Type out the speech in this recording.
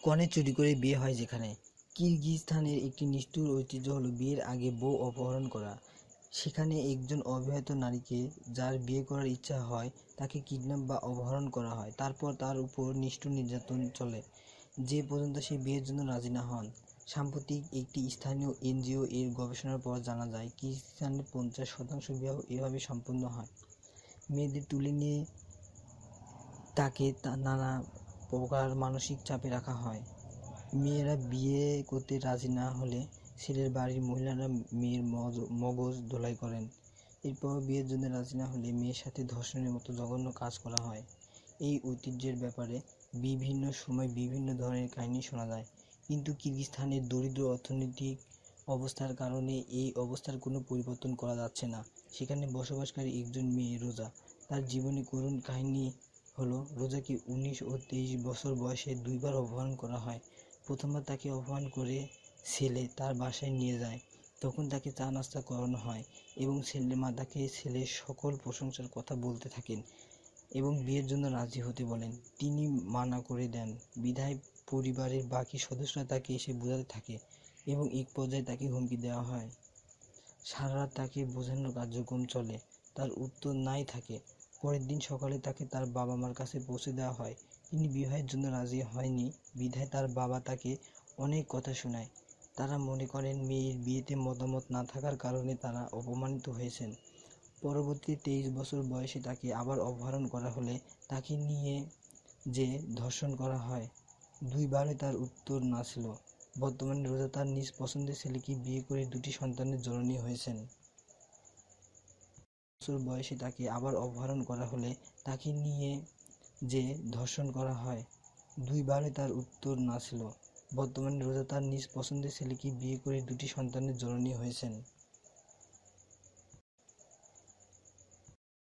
কনে চুরি করে বিয়ে হয় যেখানে। কিরগিজস্তানের একটি নিষ্ঠুর ঐতিহ্য হলো বিয়ের আগে বউ অপহরণ করা। সেখানে একজন অবিবাহিত নারীকে যার বিয়ে করার ইচ্ছা হয় তাকে কিডন্যাপ বা অপহরণ করা হয়। তারপর তার উপর নিষ্ঠুর নির্যাতন চলে যে পর্যন্ত সে বিয়ের জন্য রাজি না হন। সাম্প্রতিক একটি স্থানীয় এনজিও এর গবেষণার পর জানা যায় কিরগিজস্তানের 50% বিবাহ এভাবে সম্পন্ন হয়। মেয়েদের তুলে নিয়ে তাকে নানা প্রকার মানসিক চাপে রাখা হয়। মেয়েরা বিয়ে করতে রাজি না হলে ছেলের বাড়ির মহিলারা মেয়ের মগজ ধোলাই করেন। এরপর বিয়ের জন্য রাজি না হলে মেয়ের সাথে ধর্ষণের মতো জঘন্য কাজ করা হয়। এই ঐতিহ্যের ব্যাপারে বিভিন্ন সময় বিভিন্ন ধরনের কাহিনী শোনা যায়, কিন্তু কিরগিজস্তানের দরিদ্র অর্থনৈতিক অবস্থার কারণে এই অবস্থার কোনো পরিবর্তন করা যাচ্ছে না। সেখানে বসবাসকারী একজন মেয়ে রোজা, তার জীবনে করুণ কাহিনী হলো রোজাকে 19 ও 23 বছর বয়সে দুইবার অপহরণ করা হয়। প্রথমবার তাকে অপহরণ করে ছেলে তার বাসায় নিয়ে যায়। তখন তাকে চা নাস্তা করানো হয় এবং ছেলের মা তাকে ছেলের সকল প্রশংসার কথা বলতে থাকেন এবং বিয়ের জন্য রাজি হতে বলেন। তিনি মানা করে দেন বিধায় পরিবারের বাকি সদস্যরা তাকে এসে বোঝাতে থাকে এবং এক পর্যায়ে তাকে হুমকি দেওয়া হয়। সারা রাত তাকে বোঝানোর কার্যক্রম চলে, তার উত্তর নাই থাকে। পরের দিন সকালে তাকে তার বাবা মার কাছে পৌঁছে দেওয়া হয়। তিনি বিবাহের জন্য রাজি হয়নি বিধায় তার বাবা তাকে অনেক কথা শোনায়। তারা মনে করেন মেয়ের বিয়েতে মতামত না থাকার কারণে তারা অপমানিত হয়েছেন। পরবর্তী 23 বছর বয়সে তাকে আবার অপহরণ করা হলে তাকে নিয়ে যে ধর্ষণ করা হয়। দুইবারই তার উত্তর না ছিল। বর্তমানে রোজা তার নিজ পছন্দের ছেলেকে বিয়ে করে 2টি সন্তানের জননী হয়েছেন। বছর বয়সে তাকে আবার অপহরণ করা হলে তাকে নিয়ে যে ধর্ষণ করা হয়। দুইবারই তার উত্তর না ছিল। বর্তমানে রোজা তার নিজ পছন্দের ছেলেকে বিয়ে করে 2টি সন্তানের জননী হয়েছেন।